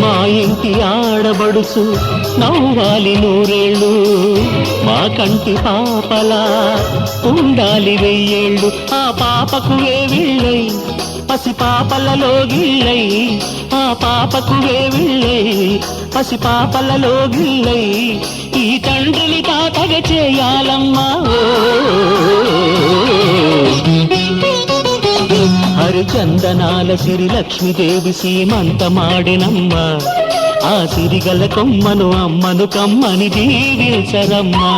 మా ఇంటి ఆడబడుచు నవ్వాలి నూరేళ్ళు, మా కంటి పాపలా ఉండాలి వెయ్యేళ్ళు. ఆ పాపకు వేవిళ్ళై పసి పాపలలో గిళ్ళై, ఆ పాపకు వేవిళ్ళై పసి పాపలలో గిళ్ళై, ఈ తండ్రిని తాతగ చేయాలమ్మా. హరిచందనాల సిరి లక్ష్మీదేవి సీమంతమాడినమ్మ, ఆ సిరిగల కొమ్మను అమ్మను కమ్మని దీవించరమ్మా.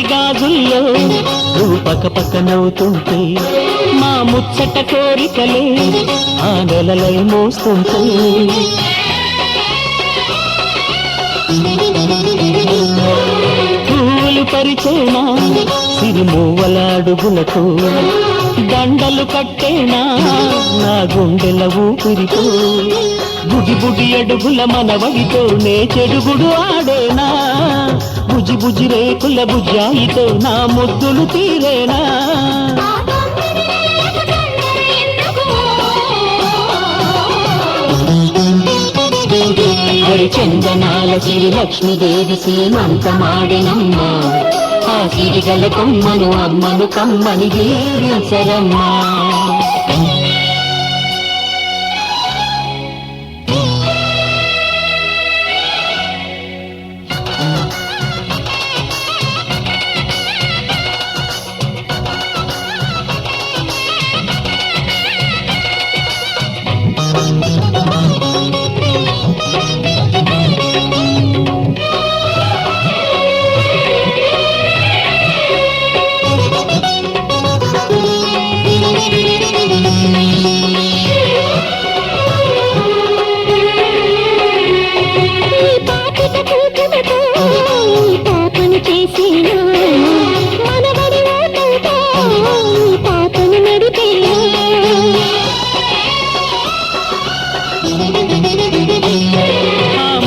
గాజుల్లో నువ్వు పక్క పక్క నవ్వుతుంటే, మా ముచ్చట కోరికలే ఆ నెలలై మోస్తుంటే, పూలు పరిచేనా సిరిమూవల అడుగులకు, దండలు కట్టేనా నా గుండెల ఊపిరితో, బుడి బుడి అడుగుల మనవడితో నే చెడుగుడు ఆడేనా, బుజి బుజి రేకుల బుజ్జాయితో నా ముద్దులు తీరేనా. హరిచందనాల సిరి లక్ష్మీదేవి సీమంతమాడినమ్మ, ఆ సిరిగల కొమ్మను అమ్మను కమ్మని దీవించరమ్మా.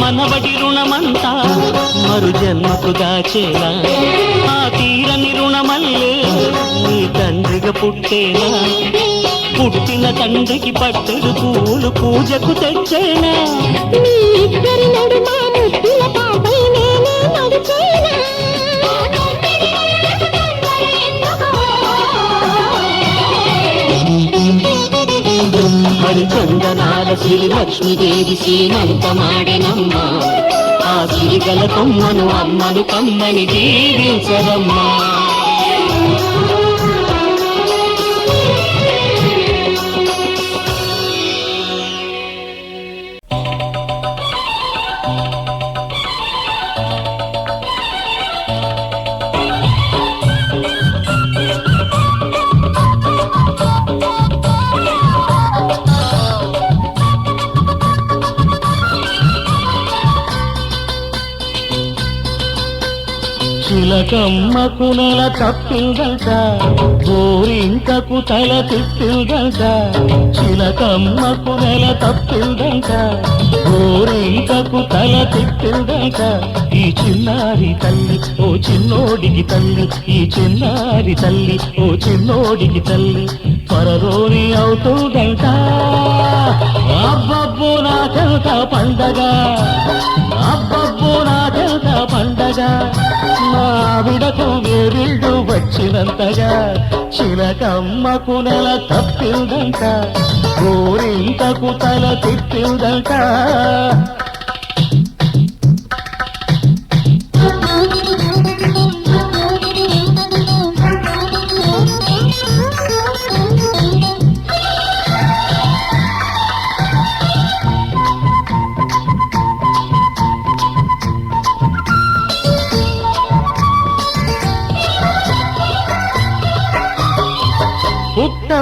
మనవడి రుణమంతా మరు జన్మకు దాచేలా, ఆ తీరని రుణమల్లే నీ తండ్రిగా పుట్టేనా, పుట్టిన తండ్రికి పట్టెడు పూలు పూజకు తెచ్చేనా. హరిచందనాల సిరి లక్ష్మీదేవి సీమంతమాడినమ్మ, ఆ సిరిగల కొమ్మను అమ్మను కమ్మని దీవించరమ్మా. చిలకమ్మకు నెల తప్పిందట, గోరింకకు తల తిప్పిందట, చిలకమ్మకు నెల తప్పిందట, గోరింకకు తల తిప్పిందట. ఈ చిన్నారి తల్లి ఓ చిన్నోడికి తల్లి, ఈ చిన్నారి తల్లి ఓ చిన్నోడికి తల్లి, త్వరలోని అవుతుందంట. అబ్బబ్బో నాకెంత పండగ, అబ్బబ్బో నాకెంత పండగ, మావిడకు వేరిళ్ళు వచ్చినంతగా, చిలకమ్మకు నెల తప్పిందంట, గోరింకకు తల తిప్పిందంట.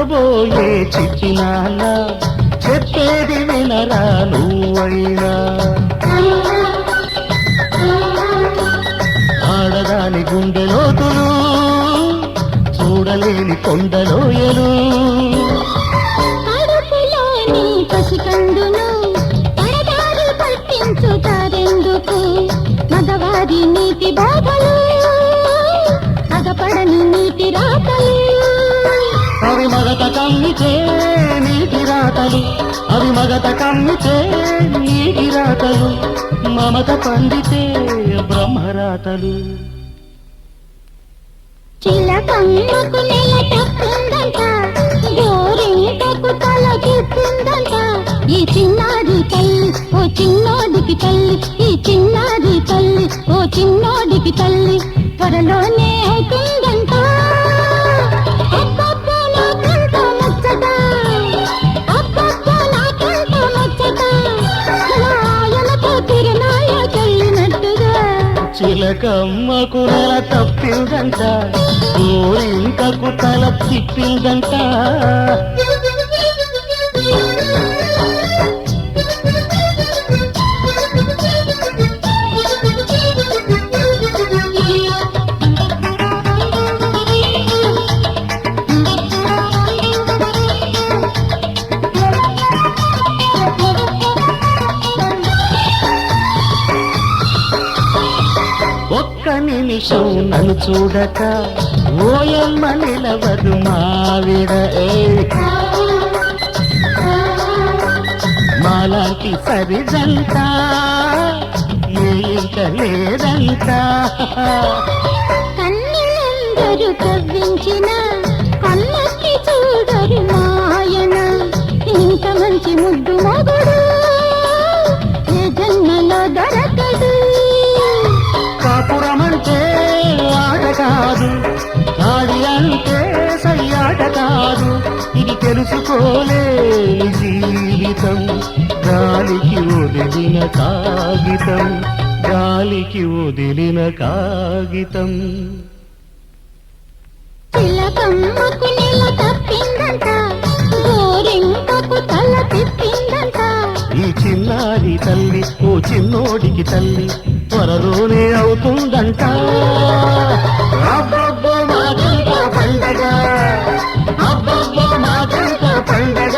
చెప్పబోయే చిట్టి నాన్న చెప్పేది వినరా నువ్వైనా ఆడదాని గుండె లోతులు చూడలేని కొండలోయలు కడుపులోని పసికందును పరదారి పట్టించుతారెందుకు మగవారి నీతి బోధలు అగపడని నీతి రాతలు అవి మగత కమ్మితే నీటి రాతలు అవి మగత కమ్మితే నీటి రాతలు మమత పండితే బ్రహ్మరాతలు చిలకమ్మకు నెల తప్పిందంట గోరింకకు తలకెత్తిందంట ఈ చిన్నారి తల్లి ఓ చిన్నోడికి తల్లి ఈ చిన్నారి తల్లి ఓ చిన్నోడికి తల్లి త్వరలోనే అవుతుందంట అబ్బబ్బో నాకెంత ముచ్చట అబ్బబ్బో నాకెంత ముచ్చట నాయనతో తిరునాయ చెల్లినట్టుగా చిలకమ్మకు నెల తప్పిందంట గోరింకకు తల తిప్పిందంట ఒక్క నిమిషం నన్ను చూడక ఓయమ్మ నిలవదు మావిడ మాలాంటి సరిజంట ఏ ఇంట లేదంట కన్నెలందరూ కవ్వించిన కన్నెత్తి చూడరు మాయన ఇంత మంచి ముద్దు మొగుడు ఏ జన్మలో దొరకడు కాపురమంటే ఆట కాదు ఆడి అంటే సయ్యాట కాదు ఇది తెలుసుకోలేని జీవితం గాలికి వదిలిన కాగితం గాలికి వదిలిన కాగితం చిలకమ్మకు నెల తప్పిందంట గోరింకకు తల తిప్పిందంట ఈ చిన్నారి తల్లి ఓ చిన్నోడికి తల్లి త్వరలోనే అవుతుందంట అబ్బబ్బో మాకెంత పండగ అబ్బబ్బో మాకెంత పండగ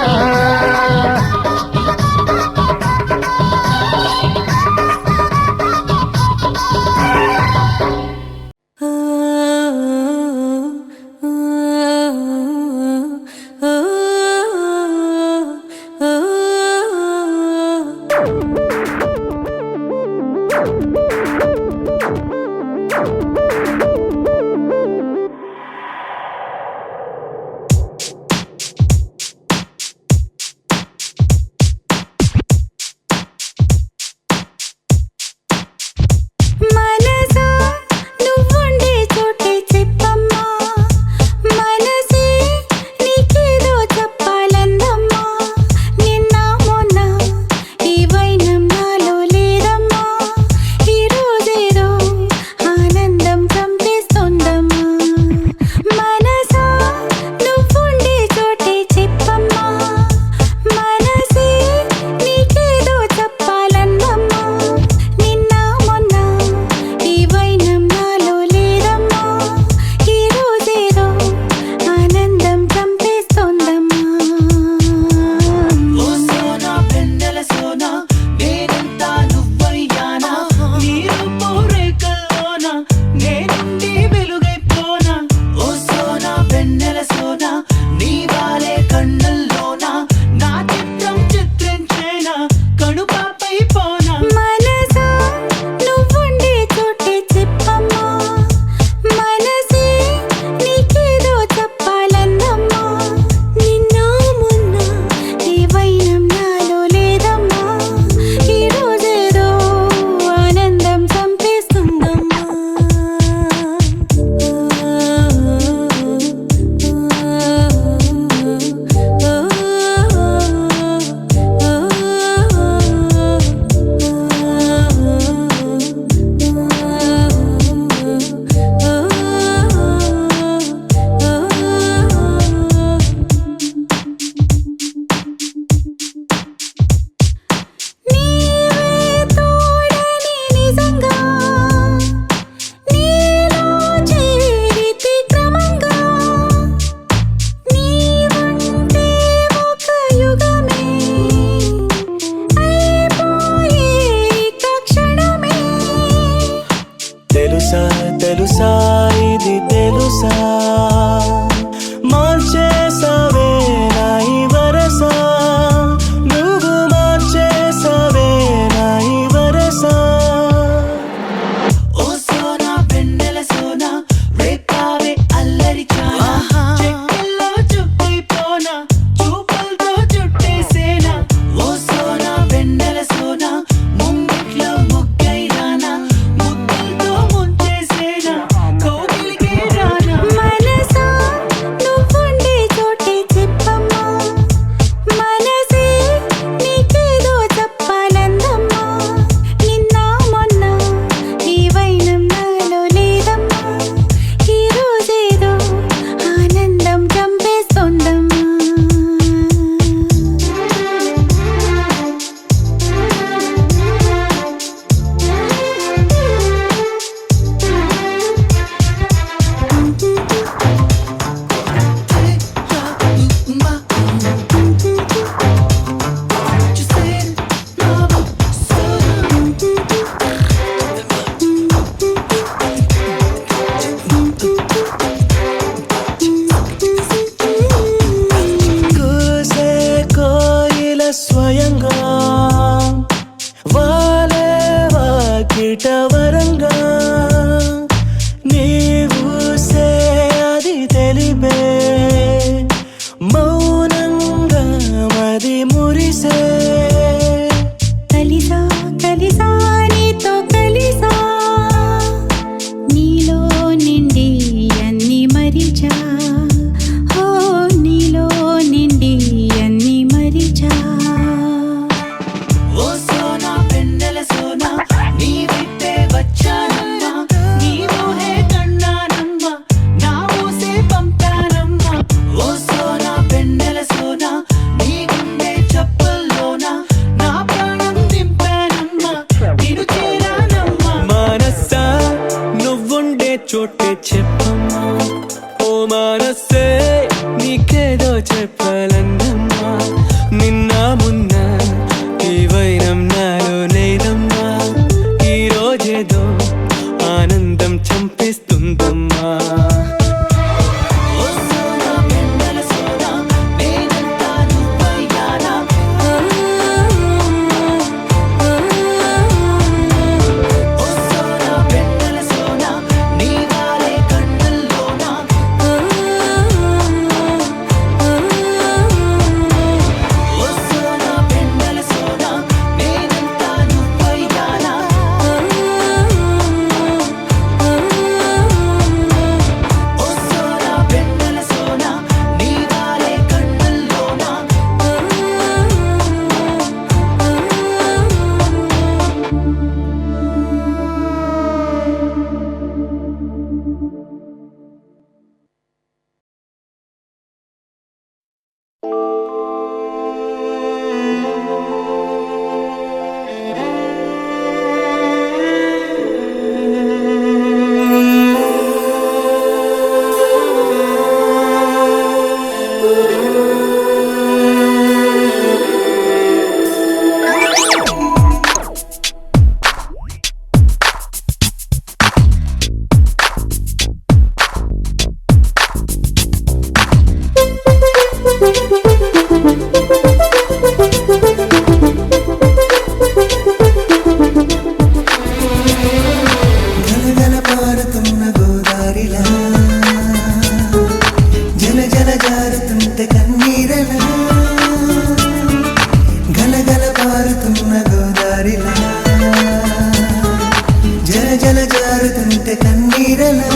తెలుసా తెలుసా ఇది తెలుసా మార్చేసావే నా ఈ వరసా నువ్వు మార్చేసావే నా ఈ వరసా ఓ సోనా వెన్నెల సోనా రేపావే అల్లరి చానా చెక్కల్లో చుట్టిపోనా చూపులతో చుట్టేసేనా ఓ సోనా వెన్నెల సోనా ముంగిట్లో ముగ్గైరానా ముగ్గులతో ముంచేసేనా కోగిలికి రానా మనసా నువ్వుండే చోటే చెప్పమ్మా మనసే నీకేదో చెప్పాలందమ్మా నిన్న మొన్న ఈ వైనం నాలో లేదమ్మా ఈ రోజేదో ఆనందం చంపేస్తోందమ్మా కూసే కోయిల స్వయంగా వాలే వాకిట వరంగా నీవుసే అది తెలిపే మౌనంగా మది మురిసే కలిసా కలిసా నీతో కలిసా నీలో నిండి అన్ని మరిచా ఓ నీలో నిండి అన్ని మరిచా ఓ సోనా వెన్నెల సోనా నీ విట్టే వచ్చానమ్మా నీ ఊహే కన్నానమ్మా నా ఊసే పంపానమ్మా ఓ సోనా వెన్నెల సోనా నీ గుండె చప్పుల్లోనా నా ప్రాణం దింపానమ్మా నిన్ను చేరానమ్మా మనసా నువ్వుండే చోటే చెప్పమ్మా ఓ మనసే నీకేదో చెప్పాలందమ్మా నిన్న మొన్న ఈ వైరం నాలో లేదమ్మా ఈ రోజేదో ఆనందం చంపేస్తుందమ్మా ఓ సోనా వెన్నెల సోనా నేనంతా నువ్వయ్యానా ఓ సోనా వెన్నెల సోనా నీ వాలే కన్నుల్లోనా ఓ సోనా వెన్నెల సోనా నేనంతా నువ్వయ్యానా ఓ సోనా వెన్నెల సోనా నీ వాలే కన్నుల్లోనా గలగల పారుతున్న గోదారిలా జల జల జారుతుంటే కన్నీరలా గలగల పారుతున్న గోదారిలా జల జల జారుతుంటే కన్నీరలా